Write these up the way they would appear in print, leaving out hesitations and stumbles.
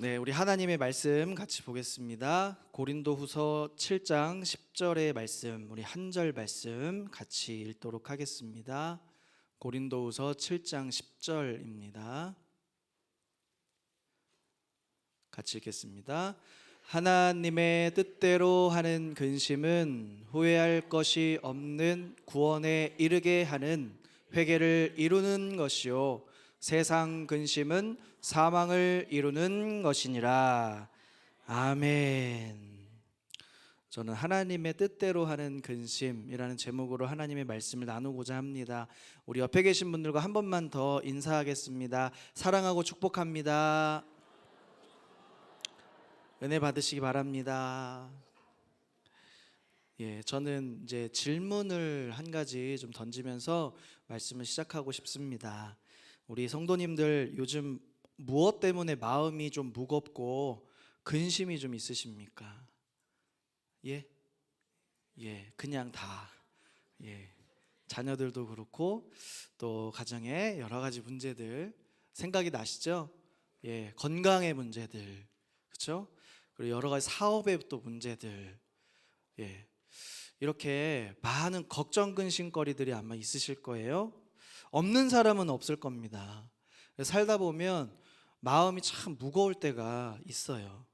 네, 우리 하나님의 말씀 같이 보겠습니다. 고린도후서 7장 10절의 말씀, 우리 한 절 말씀 같이 읽도록 하겠습니다. 고린도후서 7장 10절입니다. 같이 읽겠습니다. 하나님의 뜻대로 하는 근심은 후회할 것이 없는 구원에 이르게 하는 회개를 이루는 것이요 세상 근심은 사망을 이루는 것이니라. 아멘. 저는 하나님의 뜻대로 하는 근심이라는 제목으로 하나님의 말씀을 나누고자 합니다. 우리 옆에 계신 분들과 한 번만 더 인사하겠습니다. 사랑하고 축복합니다. 은혜 받으시기 바랍니다. 저는 이제 질문을 한 가지 좀 던지면서 말씀을 시작하고 싶습니다. 우리 성도님들 요즘 무엇 때문에 마음이 좀 무겁고 근심이 좀 있으십니까? 그냥 다. 자녀들도 그렇고 또 가정에 여러 가지 문제들 생각이 나시죠? 건강의 문제들, 그렇죠? 그리고 여러 가지 사업의 또 문제들, 이렇게 많은 걱정 근심거리들이 아마 있으실 거예요. 없는 사람은 없을 겁니다. 살다 보면 마음이 참 무거울 때가 있어요.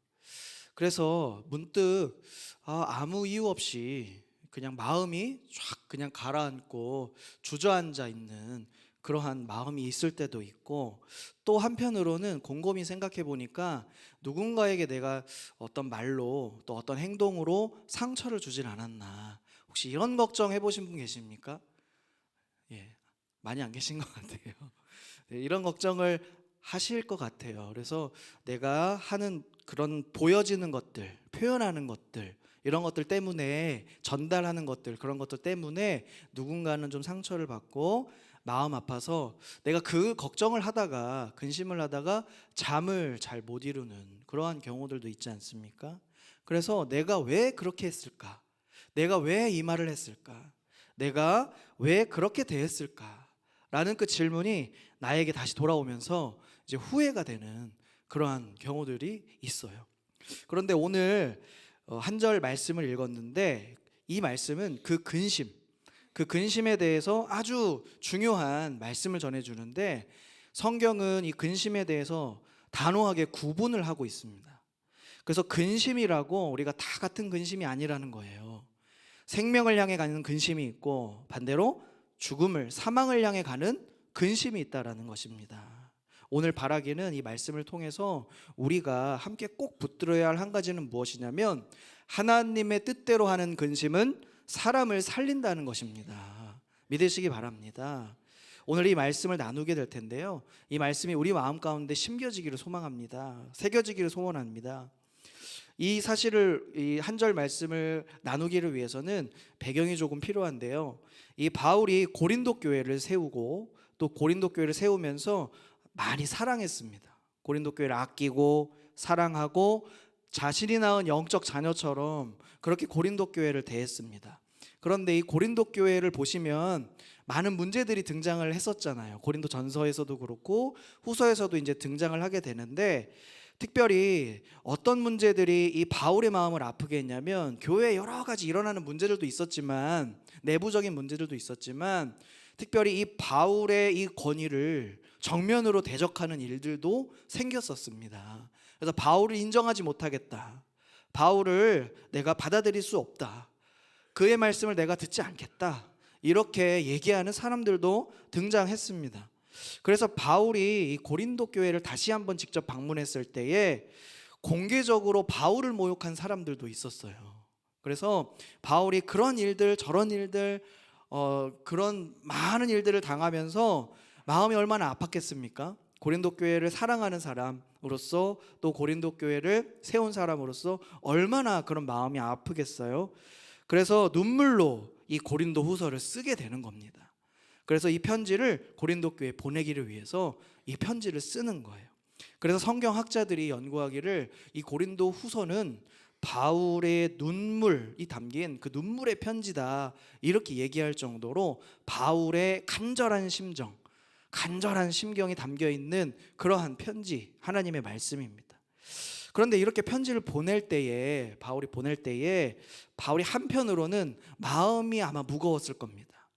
그래서 문득 아무 이유 없이 그냥 마음이 쫙 그냥 가라앉고 주저앉아 있는 그러한 마음이 있을 때도 있고, 또 한편으로는 곰곰이 생각해 보니까 누군가에게 내가 어떤 말로 또 어떤 행동으로 상처를 주질 않았나, 혹시 이런 걱정 해보신 분 계십니까? 많이 안 계신 것 같아요. 이런 걱정을 하실 것 같아요. 그래서 내가 하는 그런 보여지는 것들, 표현하는 것들, 이런 것들 때문에, 전달하는 것들, 그런 것들 때문에 누군가는 좀 상처를 받고 마음 아파서 내가 그 걱정을 하다가, 근심을 하다가 잠을 잘 못 이루는 그러한 경우들도 있지 않습니까? 그래서 내가 왜 그렇게 했을까? 내가 왜 이 말을 했을까? 내가 왜 그렇게 대했을까? 라는 그 질문이 나에게 다시 돌아오면서 이제 후회가 되는 그러한 경우들이 있어요. 그런데 오늘 한 절 말씀을 읽었는데, 이 말씀은 그 근심에 대해서 아주 중요한 말씀을 전해주는데, 성경은 이 근심에 대해서 단호하게 구분을 하고 있습니다. 그래서 근심이라고 우리가 다 같은 근심이 아니라는 거예요. 생명을 향해 가는 근심이 있고, 반대로 죽음을, 사망을 향해 가는 근심이 있다라는 것입니다. 오늘 바라기는 이 말씀을 통해서 우리가 함께 꼭 붙들어야 할 한 가지는 무엇이냐면, 하나님의 뜻대로 하는 근심은 사람을 살린다는 것입니다. 믿으시기 바랍니다. 오늘 이 말씀을 나누게 될 텐데요, 이 말씀이 우리 마음 가운데 심겨지기를 소망합니다. 새겨지기를 소원합니다. 이 사실을, 이 한 절 말씀을 나누기를 위해서는 배경이 조금 필요한데요, 이 바울이 고린도 교회를 세우고 또 고린도 교회를 세우면서 많이 사랑했습니다. 고린도 교회를 아끼고 사랑하고 자신이 낳은 영적 자녀처럼 그렇게 고린도 교회를 대했습니다. 그런데 이 고린도 교회를 보시면 많은 문제들이 등장을 했었잖아요. 고린도 전서에서도 그렇고 후서에서도 이제 등장을 하게 되는데, 특별히 어떤 문제들이 이 바울의 마음을 아프게 했냐면, 교회에 여러 가지 일어나는 문제들도 있었지만, 내부적인 문제들도 있었지만, 특별히 이 바울의 이 권위를 정면으로 대적하는 일들도 생겼었습니다. 그래서 바울을 인정하지 못하겠다, 바울을 내가 받아들일 수 없다, 그의 말씀을 내가 듣지 않겠다, 이렇게 얘기하는 사람들도 등장했습니다. 그래서 바울이 이 고린도 교회를 다시 한번 직접 방문했을 때에 공개적으로 바울을 모욕한 사람들도 있었어요. 그래서 바울이 그런 일들 저런 일들, 그런 많은 일들을 당하면서 마음이 얼마나 아팠겠습니까? 고린도 교회를 사랑하는 사람으로서, 또 고린도 교회를 세운 사람으로서 얼마나 그런 마음이 아프겠어요. 그래서 눈물로 이 고린도 후서를 쓰게 되는 겁니다. 그래서 이 편지를 고린도 교회에 보내기를 위해서 이 편지를 쓰는 거예요. 그래서 성경학자들이 연구하기를 이 고린도 후서는 바울의 눈물이 담긴 그 눈물의 편지다, 이렇게 얘기할 정도로 바울의 간절한 심정, 간절한 심경이 담겨 있는 그러한 편지, 하나님의 말씀입니다. 그런데 이렇게 편지를 보낼 때에 바울이 한편으로는 마음이 아마 무거웠을 겁니다.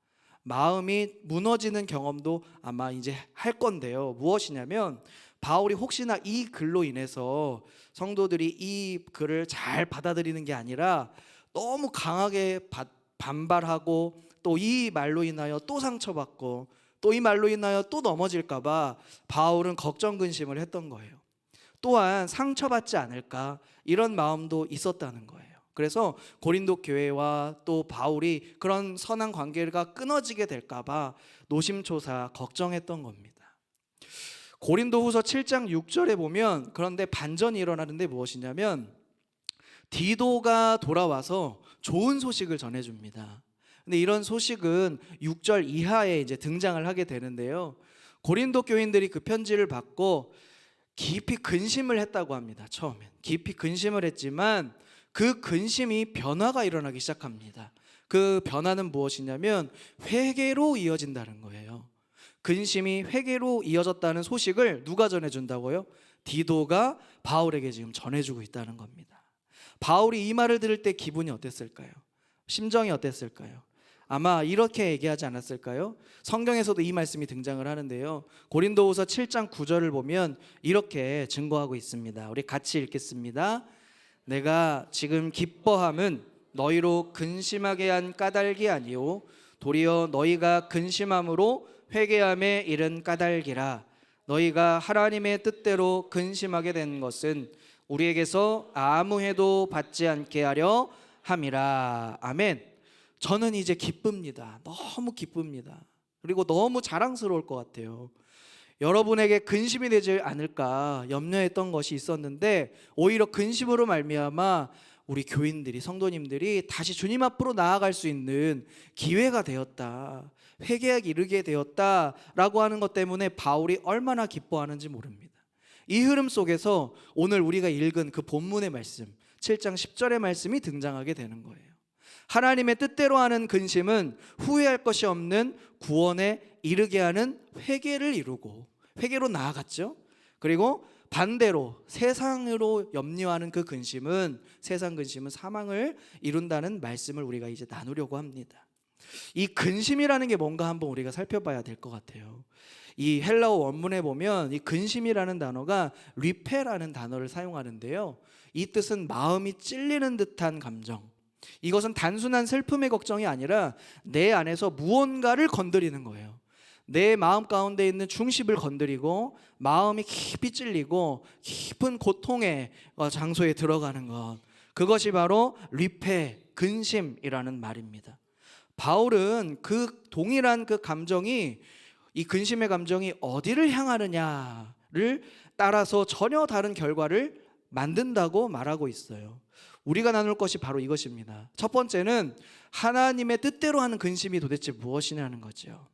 마음이 무너지는 경험도 아마 이제 할 건데요. 무엇이냐면 바울이 혹시나 이 글로 인해서 성도들이 이 글을 잘 받아들이는 게 아니라 너무 강하게 반발하고 또 이 말로 인하여 또 상처받고 또 이 말로 인하여 또 넘어질까 봐 바울은 걱정 근심을 했던 거예요. 또한 상처받지 않을까 이런 마음도 있었다는 거예요. 그래서 고린도 교회와 또 바울이 그런 선한 관계가 끊어지게 될까 봐 노심초사 걱정했던 겁니다. 고린도후서 7장 6절에 보면 그런데 반전이 일어나는데 무엇이냐면 디도가 돌아와서 좋은 소식을 전해줍니다. 근데 이런 소식은 6절 이하에 이제 등장을 하게 되는데요. 고린도 교인들이 그 편지를 받고 깊이 근심을 했다고 합니다. 처음엔 깊이 근심을 했지만 그 근심이 변화가 일어나기 시작합니다. 그 변화는 무엇이냐면 회개로 이어진다는 거예요. 근심이 회개로 이어졌다는 소식을 누가 전해준다고요? 디도가 바울에게 지금 전해주고 있다는 겁니다. 바울이 이 말을 들을 때 기분이 어땠을까요? 심정이 어땠을까요? 아마 이렇게 얘기하지 않았을까요? 성경에서도 이 말씀이 등장을 하는데요. 고린도후서 7장 9절을 보면 이렇게 증거하고 있습니다. 우리 같이 읽겠습니다. 내가 지금 기뻐함은 너희로 근심하게 한 까닭이 아니요 도리어 너희가 근심함으로 회개함에 이른 까닭이라. 너희가 하나님의 뜻대로 근심하게 된 것은 우리에게서 아무 해도 받지 않게 하려 함이라. 아멘. 저는 이제 기쁩니다. 너무 기쁩니다. 그리고 너무 자랑스러울 것 같아요. 여러분에게 근심이 되지 않을까 염려했던 것이 있었는데 오히려 근심으로 말미암아 우리 교인들이 성도님들이 다시 주님 앞으로 나아갈 수 있는 기회가 되었다, 회개하기 이르게 되었다라고 하는 것 때문에 바울이 얼마나 기뻐하는지 모릅니다. 이 흐름 속에서 오늘 우리가 읽은 그 본문의 말씀 7장 10절의 말씀이 등장하게 되는 거예요. 하나님의 뜻대로 하는 근심은 후회할 것이 없는 구원에 이르게 하는 회개를 이루고 회개로 나아갔죠. 그리고 반대로 세상으로 염려하는 그 근심은 세상 근심은 사망을 이룬다는 말씀을 우리가 이제 나누려고 합니다. 이 근심이라는 게 뭔가 한번 우리가 살펴봐야 될 것 같아요. 이 헬라어 원문에 보면 이 근심이라는 단어가 리페라는 단어를 사용하는데요. 이 뜻은 마음이 찔리는 듯한 감정. 이것은 단순한 슬픔의 걱정이 아니라 내 안에서 무언가를 건드리는 거예요. 내 마음 가운데 있는 중심을 건드리고 마음이 깊이 찔리고 깊은 고통의 장소에 들어가는 것, 그것이 바로 리페, 근심이라는 말입니다. 바울은 그 동일한 그 감정이, 이 근심의 감정이 어디를 향하느냐를 따라서 전혀 다른 결과를 만든다고 말하고 있어요. 우리가 나눌 것이 바로 이것입니다. 첫 번째는 하나님의 뜻대로 하는 근심이 도대체 무엇이냐는 거죠.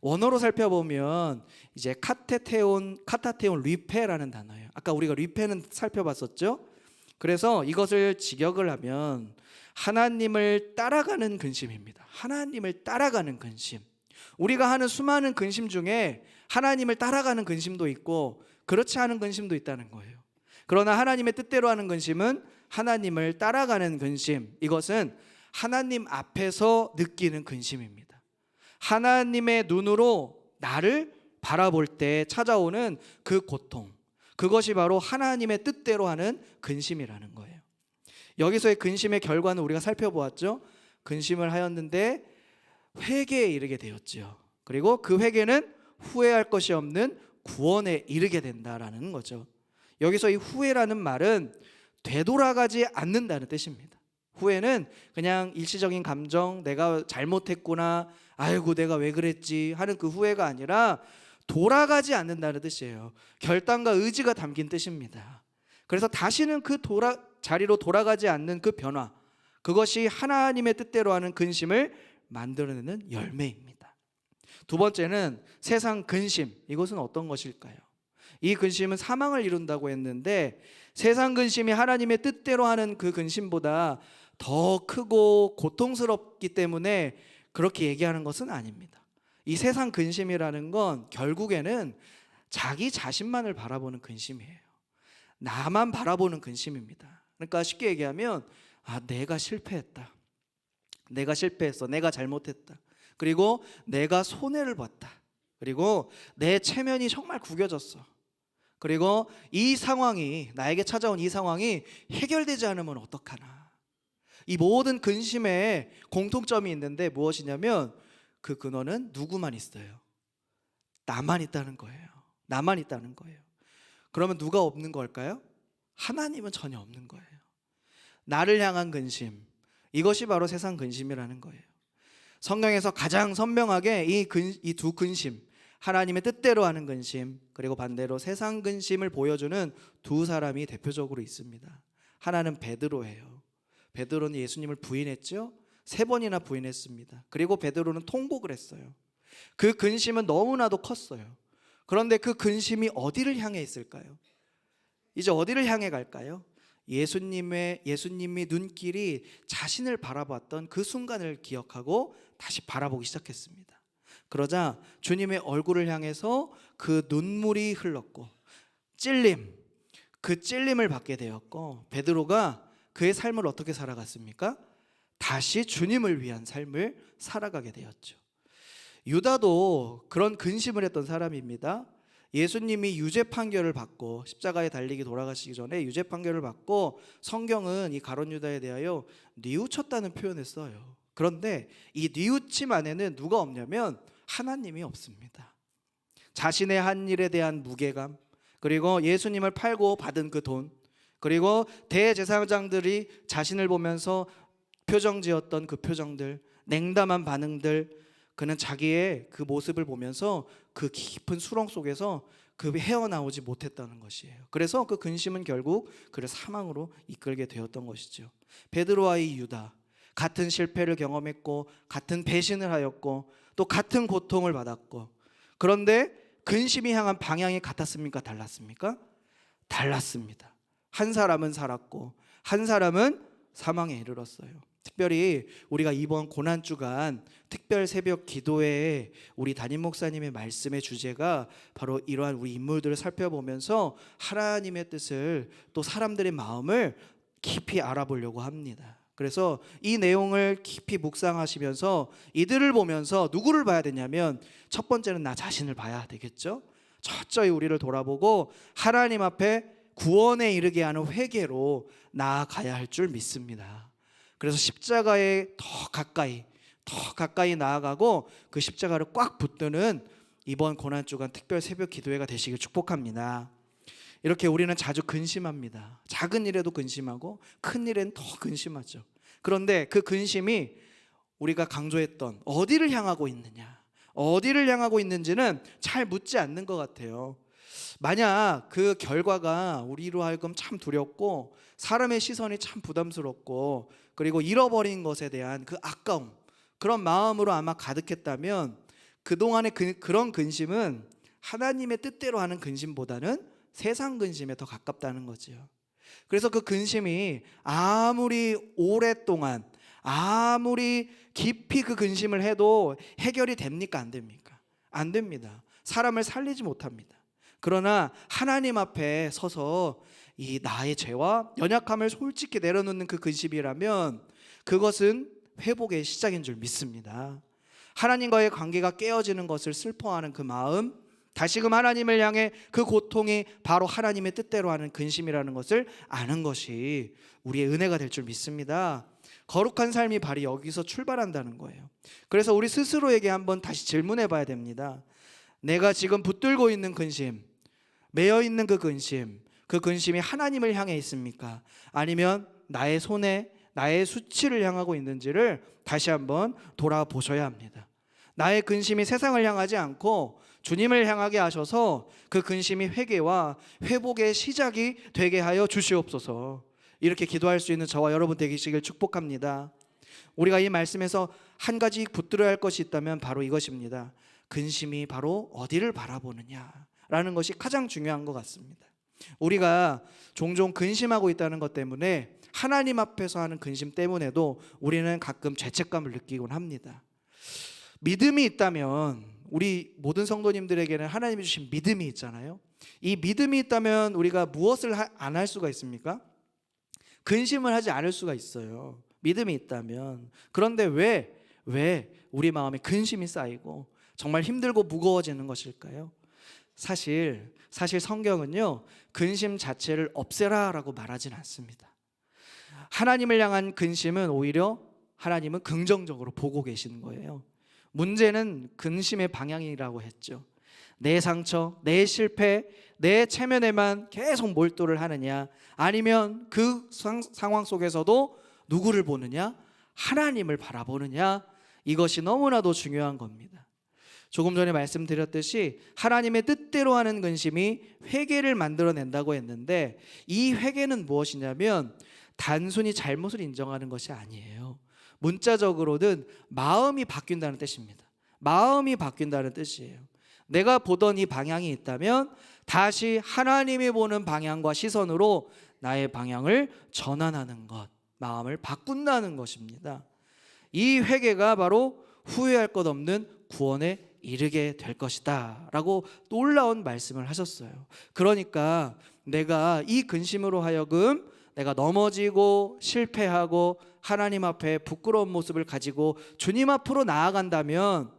원어로 살펴보면 이제 카타테온 리페라는 단어예요. 아까 우리가 리페는 살펴봤었죠. 그래서 이것을 직역을 하면 하나님을 따라가는 근심입니다. 하나님을 따라가는 근심. 우리가 하는 수많은 근심 중에 하나님을 따라가는 근심도 있고 그렇지 않은 근심도 있다는 거예요. 그러나 하나님의 뜻대로 하는 근심은 하나님을 따라가는 근심. 이것은 하나님 앞에서 느끼는 근심입니다. 하나님의 눈으로 나를 바라볼 때 찾아오는 그 고통, 그것이 바로 하나님의 뜻대로 하는 근심이라는 거예요. 여기서의 근심의 결과는 우리가 살펴보았죠. 근심을 하였는데 회개에 이르게 되었죠. 그리고 그 회개는 후회할 것이 없는 구원에 이르게 된다라는 거죠. 여기서 이 후회라는 말은 되돌아가지 않는다는 뜻입니다. 후회는 그냥 일시적인 감정, 내가 잘못했구나, 아이고 내가 왜 그랬지 하는 그 후회가 아니라 돌아가지 않는다는 뜻이에요. 결단과 의지가 담긴 뜻입니다. 그래서 다시는 그 자리로 돌아가지 않는 그 변화, 그것이 하나님의 뜻대로 하는 근심을 만들어내는 열매입니다. 두 번째는 세상 근심. 이것은 어떤 것일까요? 이 근심은 사망을 이룬다고 했는데 세상 근심이 하나님의 뜻대로 하는 그 근심보다 더 크고 고통스럽기 때문에 그렇게 얘기하는 것은 아닙니다. 이 세상 근심이라는 건 결국에는 자기 자신만을 바라보는 근심이에요. 나만 바라보는 근심입니다. 그러니까 쉽게 얘기하면 내가 실패했다. 내가 실패했어. 내가 잘못했다. 그리고 내가 손해를 봤다. 그리고 내 체면이 정말 구겨졌어. 그리고 이 상황이, 나에게 찾아온 이 상황이 해결되지 않으면 어떡하나. 이 모든 근심에 공통점이 있는데 무엇이냐면 그 근원은 누구만 있어요? 나만 있다는 거예요. 나만 있다는 거예요. 그러면 누가 없는 걸까요? 하나님은 전혀 없는 거예요. 나를 향한 근심, 이것이 바로 세상 근심이라는 거예요. 성경에서 가장 선명하게 이 두 근심, 하나님의 뜻대로 하는 근심, 그리고 반대로 세상 근심을 보여주는 두 사람이 대표적으로 있습니다. 하나는 베드로예요. 베드로는 예수님을 부인했죠. 3번이나 부인했습니다. 그리고 베드로는 통곡을 했어요. 그 근심은 너무나도 컸어요. 그런데 그 근심이 어디를 향해 있을까요? 이제 어디를 향해 갈까요? 예수님이 눈길이 자신을 바라봤던 그 순간을 기억하고 다시 바라보기 시작했습니다. 그러자 주님의 얼굴을 향해서 그 눈물이 흘렀고 그 찔림을 받게 되었고, 베드로가 그의 삶을 어떻게 살아갔습니까? 다시 주님을 위한 삶을 살아가게 되었죠. 유다도 그런 근심을 했던 사람입니다. 예수님이 유죄 판결을 받고 십자가에 달리기 돌아가시기 전에 유죄 판결을 받고 성경은 이 가룟 유다에 대하여 뉘우쳤다는 표현을 써요. 그런데 이 뉘우침 안에는 누가 없냐면 하나님이 없습니다. 자신의 한 일에 대한 무게감, 그리고 예수님을 팔고 받은 그 돈, 그리고 대제사장들이 자신을 보면서 표정 지었던 그 표정들, 냉담한 반응들, 그는 자기의 그 모습을 보면서 그 깊은 수렁 속에서 헤어나오지 못했다는 것이에요. 그래서 그 근심은 결국 그를 사망으로 이끌게 되었던 것이죠. 베드로와 이 유다, 같은 실패를 경험했고 같은 배신을 하였고 또 같은 고통을 받았고, 그런데 근심이 향한 방향이 같았습니까? 달랐습니까? 달랐습니다. 한 사람은 살았고 한 사람은 사망에 이르렀어요. 특별히 우리가 이번 고난주간 특별 새벽 기도회에 우리 담임 목사님의 말씀의 주제가 바로 이러한 우리 인물들을 살펴보면서 하나님의 뜻을, 또 사람들의 마음을 깊이 알아보려고 합니다. 그래서 이 내용을 깊이 묵상하시면서 이들을 보면서 누구를 봐야 되냐면, 첫 번째는 나 자신을 봐야 되겠죠. 철저히 우리를 돌아보고 하나님 앞에 구원에 이르게 하는 회개로 나아가야 할 줄 믿습니다. 그래서 십자가에 더 가까이 나아가고 그 십자가를 꽉 붙드는 이번 고난주간 특별 새벽 기도회가 되시길 축복합니다. 이렇게 우리는 자주 근심합니다. 작은 일에도 근심하고 큰 일엔 더 근심하죠. 그런데 그 근심이 우리가 강조했던 어디를 향하고 있느냐, 어디를 향하고 있는지는 잘 묻지 않는 것 같아요. 만약 그 결과가 우리로 하여금 참 두렵고 사람의 시선이 참 부담스럽고 그리고 잃어버린 것에 대한 그 아까움, 그런 마음으로 아마 가득했다면 그동안의 그런 근심은 하나님의 뜻대로 하는 근심보다는 세상 근심에 더 가깝다는 거지요. 그래서 그 근심이 아무리 오랫동안, 아무리 깊이 그 근심을 해도 해결이 됩니까? 안 됩니까? 안 됩니다. 사람을 살리지 못합니다. 그러나 하나님 앞에 서서 이 나의 죄와 연약함을 솔직히 내려놓는 그 근심이라면 그것은 회복의 시작인 줄 믿습니다. 하나님과의 관계가 깨어지는 것을 슬퍼하는 그 마음, 다시금 하나님을 향해 그 고통이 바로 하나님의 뜻대로 하는 근심이라는 것을 아는 것이 우리의 은혜가 될 줄 믿습니다. 거룩한 삶이 바로 여기서 출발한다는 거예요. 그래서 우리 스스로에게 한번 다시 질문해 봐야 됩니다. 내가 지금 붙들고 있는 근심, 매여 있는 그 근심이 하나님을 향해 있습니까? 아니면 나의 손에, 나의 수치를 향하고 있는지를 다시 한번 돌아보셔야 합니다. 나의 근심이 세상을 향하지 않고 주님을 향하게 하셔서 그 근심이 회개와 회복의 시작이 되게 하여 주시옵소서. 이렇게 기도할 수 있는 저와 여러분 되시길 축복합니다. 우리가 이 말씀에서 한 가지 붙들어야 할 것이 있다면 바로 이것입니다. 근심이 바로 어디를 바라보느냐라는 것이 가장 중요한 것 같습니다. 우리가 종종 근심하고 있다는 것 때문에, 하나님 앞에서 하는 근심 때문에도 우리는 가끔 죄책감을 느끼곤 합니다. 믿음이 있다면, 우리 모든 성도님들에게는 하나님이 주신 믿음이 있잖아요. 이 믿음이 있다면 우리가 무엇을 안 할 수가 있습니까? 근심을 하지 않을 수가 있어요. 믿음이 있다면. 그런데 왜 우리 마음에 근심이 쌓이고 정말 힘들고 무거워지는 것일까요? 사실 성경은요, 근심 자체를 없애라라고 말하진 않습니다. 하나님을 향한 근심은 오히려 하나님은 긍정적으로 보고 계시는 거예요. 문제는 근심의 방향이라고 했죠. 내 상처, 내 실패, 내 체면에만 계속 몰두를 하느냐, 아니면 그 상황 속에서도 누구를 보느냐? 하나님을 바라보느냐? 이것이 너무나도 중요한 겁니다. 조금 전에 말씀드렸듯이 하나님의 뜻대로 하는 근심이 회개를 만들어낸다고 했는데, 이 회개는 무엇이냐면 단순히 잘못을 인정하는 것이 아니에요. 문자적으로는 마음이 바뀐다는 뜻입니다. 마음이 바뀐다는 뜻이에요. 내가 보던 이 방향이 있다면 다시 하나님이 보는 방향과 시선으로 나의 방향을 전환하는 것, 마음을 바꾼다는 것입니다. 이 회개가 바로 후회할 것 없는 구원에 이르게 될 것이다 라고 놀라운 말씀을 하셨어요. 그러니까 내가 이 근심으로 하여금 내가 넘어지고 실패하고 하나님 앞에 부끄러운 모습을 가지고 주님 앞으로 나아간다면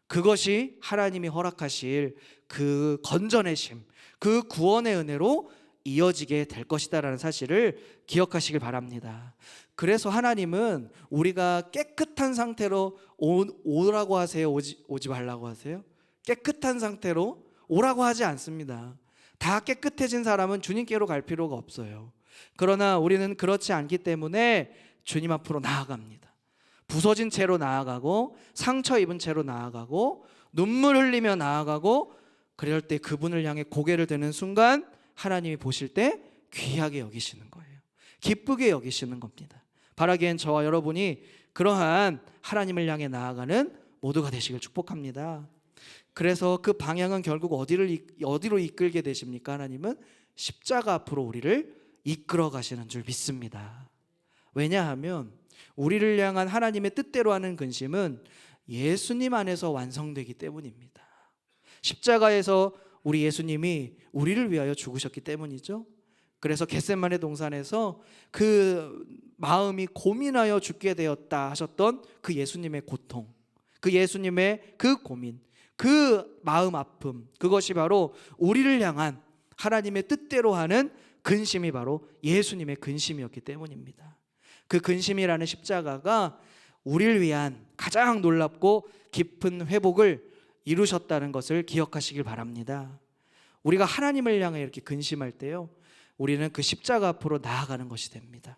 그것이 하나님이 허락하실 그 건져내심, 그 구원의 은혜로 이어지게 될 것이다라는 사실을 기억하시길 바랍니다. 그래서 하나님은 우리가 깨끗한 상태로 오라고 하세요? 오지 말라고 하세요? 깨끗한 상태로 오라고 하지 않습니다. 다 깨끗해진 사람은 주님께로 갈 필요가 없어요. 그러나 우리는 그렇지 않기 때문에 주님 앞으로 나아갑니다. 부서진 채로 나아가고 상처 입은 채로 나아가고 눈물 흘리며 나아가고, 그럴 때 그분을 향해 고개를 드는 순간 하나님이 보실 때 귀하게 여기시는 거예요. 기쁘게 여기시는 겁니다. 바라기엔 저와 여러분이 그러한 하나님을 향해 나아가는 모두가 되시길 축복합니다. 그래서 그 방향은 결국 어디로 이끌게 되십니까? 하나님은 십자가 앞으로 우리를 이끌어 가시는 줄 믿습니다. 왜냐하면 우리를 향한 하나님의 뜻대로 하는 근심은 예수님 안에서 완성되기 때문입니다. 십자가에서 우리 예수님이 우리를 위하여 죽으셨기 때문이죠. 그래서 겟세마네 동산에서 그 마음이 고민하여 죽게 되었다 하셨던 그 예수님의 고통, 그 예수님의 그 고민, 그 마음 아픔, 그것이 바로 우리를 향한 하나님의 뜻대로 하는 근심이 바로 예수님의 근심이었기 때문입니다. 그 근심이라는 십자가가 우리를 위한 가장 놀랍고 깊은 회복을 이루셨다는 것을 기억하시길 바랍니다. 우리가 하나님을 향해 이렇게 근심할 때요, 우리는 그 십자가 앞으로 나아가는 것이 됩니다.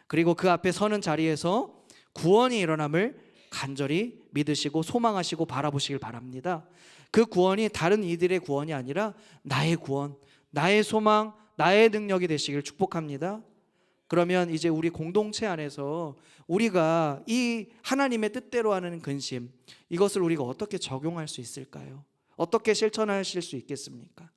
그리고 그 앞에 서는 자리에서 구원이 일어남을 간절히 믿으시고 소망하시고 바라보시길 바랍니다. 그 구원이 다른 이들의 구원이 아니라 나의 구원, 나의 소망, 나의 능력이 되시길 축복합니다. 그러면 이제 우리 공동체 안에서 우리가 이 하나님의 뜻대로 하는 근심, 이것을 우리가 어떻게 적용할 수 있을까요? 어떻게 실천하실 수 있겠습니까?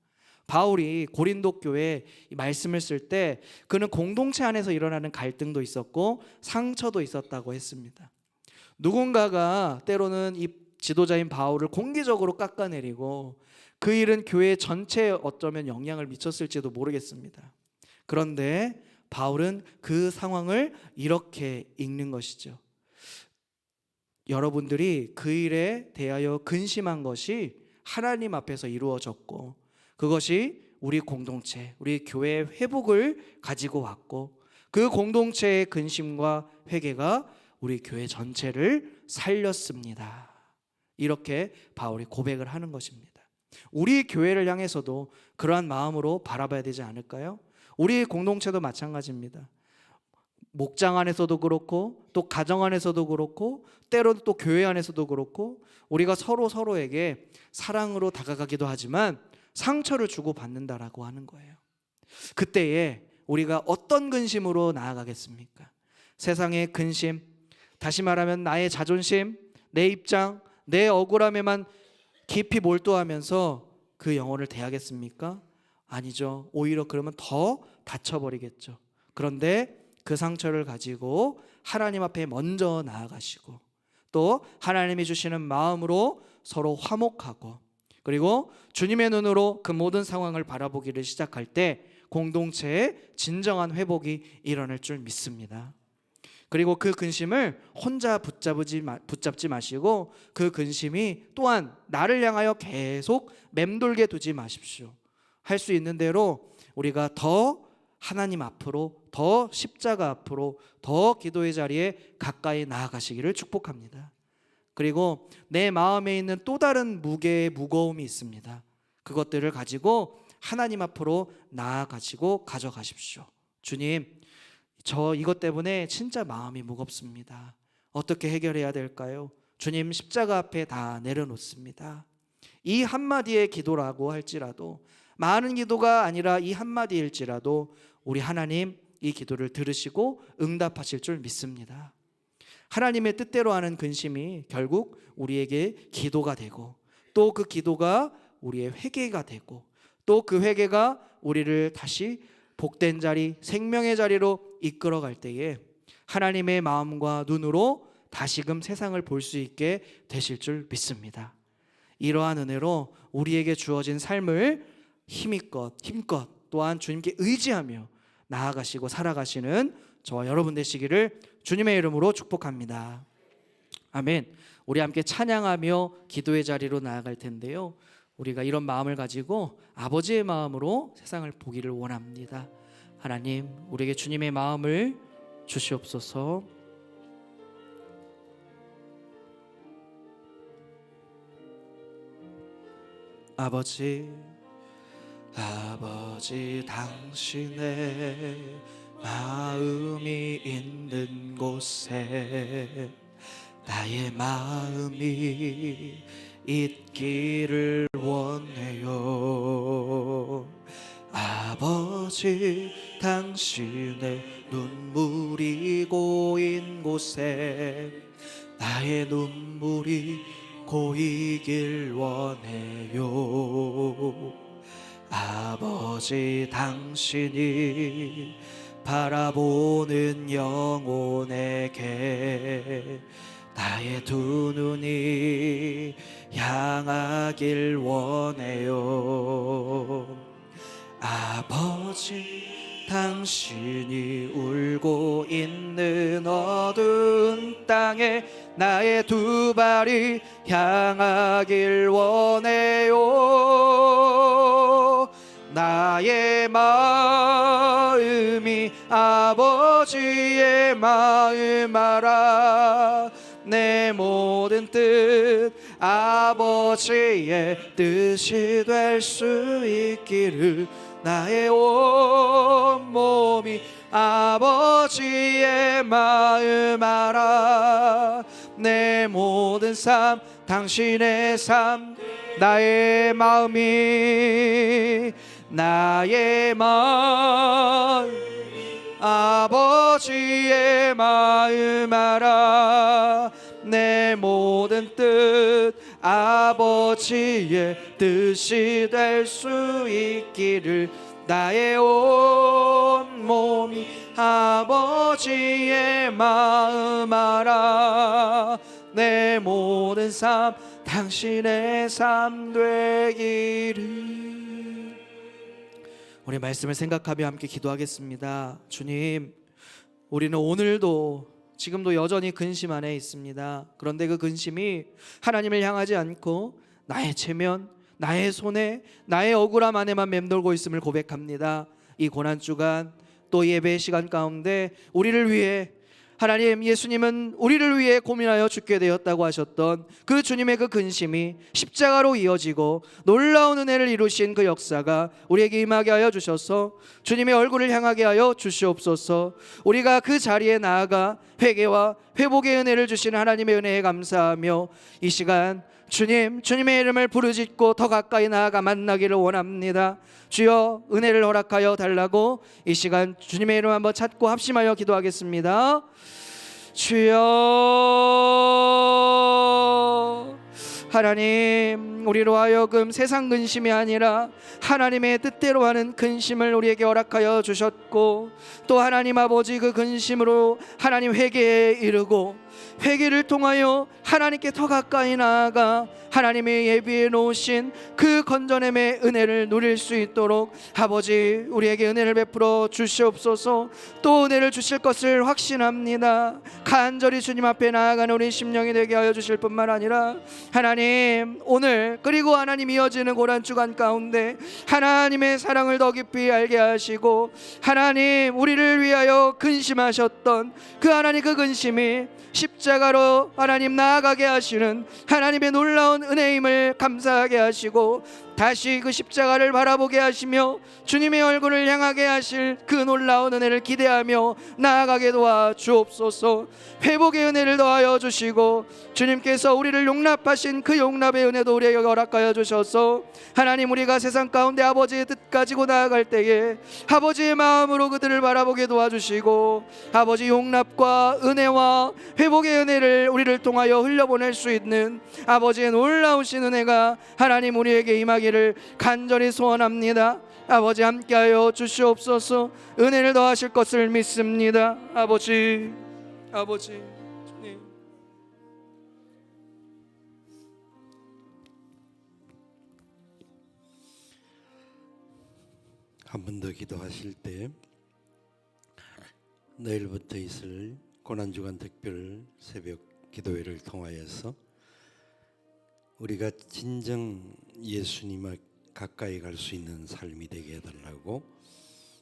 바울이 고린도 교회에 말씀을 쓸 때 그는 공동체 안에서 일어나는 갈등도 있었고 상처도 있었다고 했습니다. 누군가가 때로는 이 지도자인 바울을 공개적으로 깎아내리고 그 일은 교회 전체에 어쩌면 영향을 미쳤을지도 모르겠습니다. 그런데 바울은 그 상황을 이렇게 읽는 것이죠. 여러분들이 그 일에 대하여 근심한 것이 하나님 앞에서 이루어졌고 그것이 우리 공동체, 우리 교회의 회복을 가지고 왔고 그 공동체의 근심과 회개가 우리 교회 전체를 살렸습니다. 이렇게 바울이 고백을 하는 것입니다. 우리 교회를 향해서도 그러한 마음으로 바라봐야 되지 않을까요? 우리 공동체도 마찬가지입니다. 목장 안에서도 그렇고 또 가정 안에서도 그렇고 때로는 또 교회 안에서도 그렇고 우리가 서로에게 사랑으로 다가가기도 하지만 상처를 주고받는다라고 하는 거예요. 그때에 우리가 어떤 근심으로 나아가겠습니까? 세상의 근심, 다시 말하면 나의 자존심, 내 입장, 내 억울함에만 깊이 몰두하면서 그 영혼을 대하겠습니까? 아니죠. 오히려 그러면 더 다쳐버리겠죠. 그런데 그 상처를 가지고 하나님 앞에 먼저 나아가시고 또 하나님이 주시는 마음으로 서로 화목하고 그리고 주님의 눈으로 그 모든 상황을 바라보기를 시작할 때 공동체의 진정한 회복이 일어날 줄 믿습니다. 그리고 그 근심을 혼자 붙잡지 마시고 그 근심이 또한 나를 향하여 계속 맴돌게 두지 마십시오. 할 수 있는 대로 우리가 더 하나님 앞으로, 더 십자가 앞으로, 더 기도의 자리에 가까이 나아가시기를 축복합니다. 그리고 내 마음에 있는 또 다른 무게의 무거움이 있습니다. 그것들을 가지고 하나님 앞으로 나아가시고 가져가십시오. 주님, 저 이것 때문에 진짜 마음이 무겁습니다. 어떻게 해결해야 될까요? 주님, 십자가 앞에 다 내려놓습니다. 이 한마디의 기도라고 할지라도, 많은 기도가 아니라 이 한마디일지라도 우리 하나님 이 기도를 들으시고 응답하실 줄 믿습니다. 하나님의 뜻대로 하는 근심이 결국 우리에게 기도가 되고, 또 그 기도가 우리의 회개가 되고, 또 그 회개가 우리를 다시 복된 자리, 생명의 자리로 이끌어갈 때에 하나님의 마음과 눈으로 다시금 세상을 볼 수 있게 되실 줄 믿습니다. 이러한 은혜로 우리에게 주어진 삶을 힘껏 또한 주님께 의지하며 나아가시고 살아가시는 저와 여러분 되시기를 주님의 이름으로 축복합니다. 아멘. 우리 함께 찬양하며 기도의 자리로 나아갈 텐데요, 우리가 이런 마음을 가지고 아버지의 마음으로 세상을 보기를 원합니다. 하나님, 우리에게 주님의 마음을 주시옵소서. 아버지, 당신의 마음이 있는 곳에 나의 마음이 있기를 원해요. 아버지, 당신의 눈물이 고인 곳에 나의 눈물이 고이길 원해요. 아버지, 당신이 바라보는 영혼에게 나의 두 눈이 향하길 원해요. 아버지, 당신이 울고 있는 어두운 땅에 나의 두 발이 향하길 원해요. 나의 마음이 아버지의 마음 알아. 내 모든 뜻 아버지의 뜻이 될 수 있기를 나의 온 몸이 아버지의 마음 알아. 내 모든 삶 당신의 삶, 나의 마음이 아버지의 마음 알아. 내 모든 뜻 아버지의 뜻이 될 수 있기를 나의 온 몸이 아버지의 마음 알아. 내 모든 삶 당신의 삶 되기를. 우리 말씀을 생각하며 함께 기도하겠습니다. 주님, 우리는 오늘도 지금도 여전히 근심 안에 있습니다. 그런데 그 근심이 하나님을 향하지 않고 나의 체면, 나의 손에, 나의 억울함 안에만 맴돌고 있음을 고백합니다. 이 고난주간 또 예배의 시간 가운데 우리를 위해, 하나님, 예수님은 우리를 위해 고민하여 죽게 되었다고 하셨던 그 주님의 그 근심이 십자가로 이어지고 놀라운 은혜를 이루신 그 역사가 우리에게 임하게 하여 주셔서 주님의 얼굴을 향하게 하여 주시옵소서. 우리가 그 자리에 나아가 회개와 회복의 은혜를 주시는 하나님의 은혜에 감사하며 이 시간 주님의 이름을 부르짖고 더 가까이 나아가 만나기를 원합니다. 주여, 은혜를 허락하여 달라고 이 시간 주님의 이름 한번 찾고 합심하여 기도하겠습니다. 주여, 하나님, 우리로 하여금 세상 근심이 아니라 하나님의 뜻대로 하는 근심을 우리에게 허락하여 주셨고, 또 하나님 아버지 그 근심으로 하나님 회개에 이르고 회개를 통하여 하나님께 더 가까이 나아가 하나님이 예비해 놓으신 그 건져냄의 은혜를 누릴 수 있도록 아버지 우리에게 은혜를 베풀어 주시옵소서. 또 은혜를 주실 것을 확신합니다. 간절히 주님 앞에 나아가는 우리 심령이 되게 하여 주실 뿐만 아니라 하나님 오늘 그리고 하나님 이어지는 고난 주간 가운데 하나님의 사랑을 더 깊이 알게 하시고 하나님 우리를 위하여 근심하셨던 그 하나님 그 근심이 십자가로 하나님 나아가게 하시는 하나님의 놀라운 은혜임을 감사하게 하시고 다시 그 십자가를 바라보게 하시며 주님의 얼굴을 향하게 하실 그 놀라운 은혜를 기대하며 나아가게 도와 주옵소서. 회복의 은혜를 더하여 주시고 주님께서 우리를 용납하신 그 용납의 은혜도 우리에게 허락하여 주셔서 하나님 우리가 세상 가운데 아버지의 뜻 가지고 나아갈 때에 아버지의 마음으로 그들을 바라보게 도와주시고 아버지 용납과 은혜와 회복의 은혜를 우리를 통하여 흘려보낼 수 있는 아버지의 놀라우신 은혜가 하나님 우리에게 임하기를 간절히 소원합니다. 아버지 함께하여 주시옵소서. 은혜를 더하실 것을 믿습니다. 아버지 주님. 한 번 더 기도하실 때 내일부터 있을 고난주간 특별 새벽 기도회를 통하여서 우리가 진정 예수님을 가까이 갈 수 있는 삶이 되게 해달라고,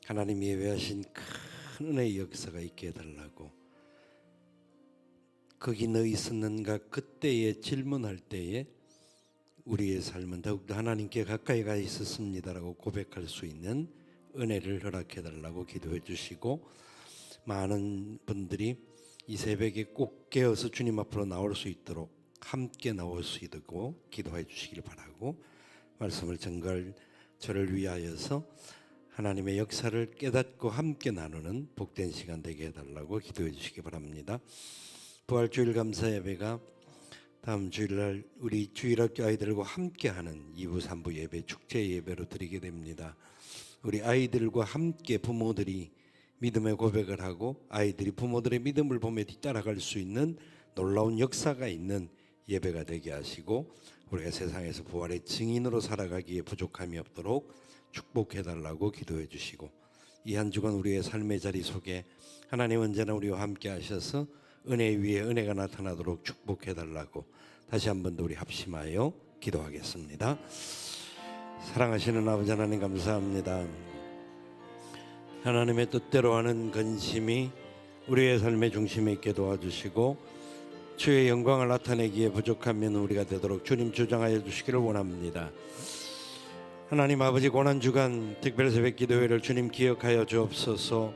하나님이 예배하신 큰 은혜의 역사가 있게 해달라고, 거기 너 있었는가 그때에 질문할 때에 우리의 삶은 더욱더 하나님께 가까이 가 있었습니다라고 고백할 수 있는 은혜를 허락해 달라고 기도해 주시고, 많은 분들이 이 새벽에 꼭 깨어서 주님 앞으로 나올 수 있도록 함께 나올 수 있도록 기도해 주시길 바라고, 말씀을 전갈 저를 위하여서 하나님의 역사를 깨닫고 함께 나누는 복된 시간 되게 해달라고 기도해 주시기 바랍니다. 부활주일 감사 예배가 다음 주일날 우리 주일학교 아이들과 함께하는 2부 3부 예배 축제 예배로 드리게 됩니다. 우리 아이들과 함께 부모들이 믿음의 고백을 하고 아이들이 부모들의 믿음을 보며 뒤따라갈 수 있는 놀라운 역사가 있는 예배가 되게 하시고, 우리가 세상에서 부활의 증인으로 살아가기에 부족함이 없도록 축복해달라고 기도해 주시고, 이 한 주간 우리의 삶의 자리 속에 하나님 언제나 우리와 함께 하셔서 은혜 위에 은혜가 나타나도록 축복해달라고 다시 한 번 더 우리 합심하여 기도하겠습니다. 사랑하시는 아버지 하나님 감사합니다. 하나님의 뜻대로 하는 근심이 우리의 삶의 중심에 있게 도와주시고 주의 영광을 나타내기에 부족하면 우리가 되도록 주님 주장하여 주시기를 원합니다. 하나님 아버지, 고난주간 특별새벽 기도회를 주님 기억하여 주옵소서.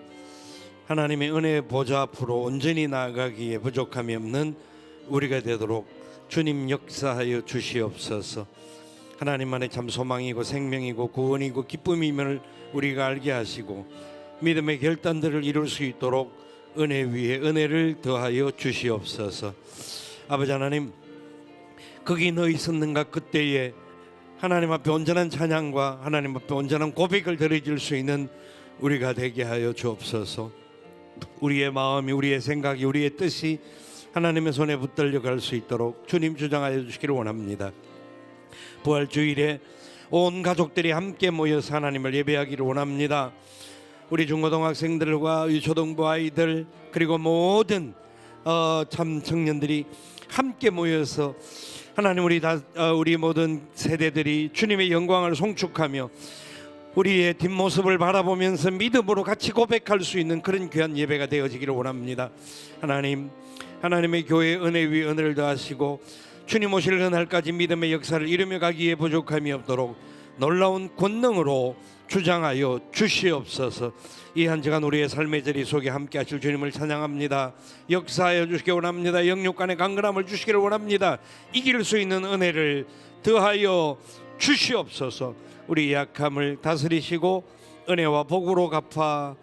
하나님의 은혜의 보좌 앞으로 온전히 나아가기에 부족함이 없는 우리가 되도록 주님 역사하여 주시옵소서. 하나님만의 참 소망이고 생명이고 구원이고 기쁨임을 우리가 알게 하시고 믿음의 결단들을 이룰 수 있도록 은혜 위에 은혜를 더하여 주시옵소서. 아버지 하나님, 거기 너 있었는가 그때에 하나님 앞에 온전한 찬양과 하나님 앞에 온전한 고백을 드려질 수 있는 우리가 되게 하여 주옵소서. 우리의 마음이, 우리의 생각이, 우리의 뜻이 하나님의 손에 붙들려 갈 수 있도록 주님 주장하여 주시기를 원합니다. 부활주일에 온 가족들이 함께 모여서 하나님을 예배하기를 원합니다. 우리 중고등학생들과 유초등부 아이들 그리고 모든 참 청년들이 함께 모여서 하나님 우리 모든 세대들이 주님의 영광을 송축하며 우리의 뒷모습을 바라보면서 믿음으로 같이 고백할 수 있는 그런 귀한 예배가 되어지기를 원합니다. 하나님, 하나님의 교회의 은혜 위에 은혜를 더하시고 주님 오실 그날까지 믿음의 역사를 이루며 가기에 부족함이 없도록 놀라운 권능으로 주장하여 주시옵소서. 이 한 시간 우리의 삶의 자리 속에 함께 하실 주님을 찬양합니다. 역사하여 주시기 원합니다. 영육간의 강건함을 주시기를 원합니다. 이길 수 있는 은혜를 더하여 주시옵소서. 우리 약함을 다스리시고 은혜와 복으로 갚아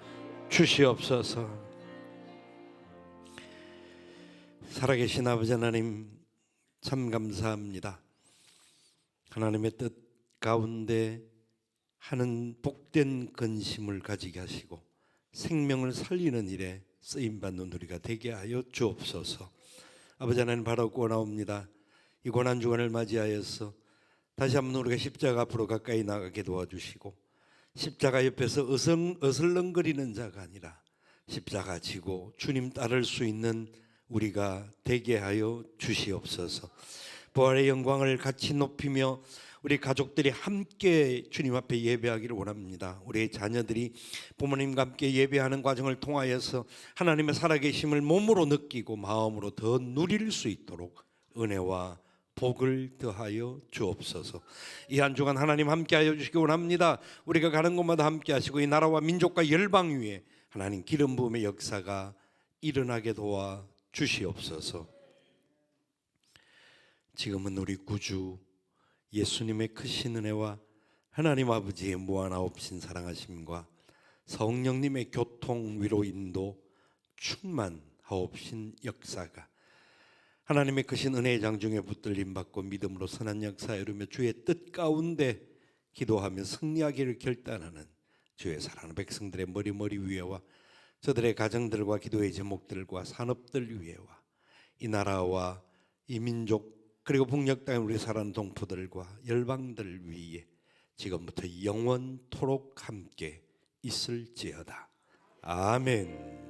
주시옵소서. 살아계신 아버지 하나님, 참 감사합니다. 하나님의 뜻 가운데 하는 복된 근심을 가지게 하시고 생명을 살리는 일에 쓰임받는 우리가 되게 하여 주옵소서. 아버지 하나님, 바라고 나옵니다. 이 고난 주간을 맞이하여서 다시 한번 우리가 십자가 앞으로 가까이 나가게 도와주시고, 십자가 옆에서 어슬렁거리는 자가 아니라 십자가 지고 주님 따를 수 있는 우리가 되게 하여 주시옵소서. 부활의 영광을 같이 높이며 우리 가족들이 함께 주님 앞에 예배하기를 원합니다. 우리의 자녀들이 부모님과 함께 예배하는 과정을 통하여서 하나님의 살아계심을 몸으로 느끼고 마음으로 더 누릴 수 있도록 은혜와 복을 더하여 주옵소서. 이 한 주간 하나님 함께하여 주시기 원합니다. 우리가 가는 곳마다 함께하시고 이 나라와 민족과 열방 위에 하나님 기름 부음의 역사가 일어나게 도와 주시옵소서. 지금은 우리 구주 예수님의 크신 은혜와 하나님 아버지의 무한하옵신 사랑하심과 성령님의 교통 위로 인도 충만하옵신 역사가 하나님의 크신 은혜의 장중에 붙들림 받고 믿음으로 선한 역사에 이르며 주의 뜻 가운데 기도하며 승리하기를 결단하는 주의 사랑하는 백성들의 머리 위에와 저들의 가정들과 기도의 제목들과 산업들 위에와 이 나라와 이 민족 그리고 북녘 땅에 우리 사는 동포들과 열방들 위에 지금부터 영원토록 함께 있을지어다. 아멘.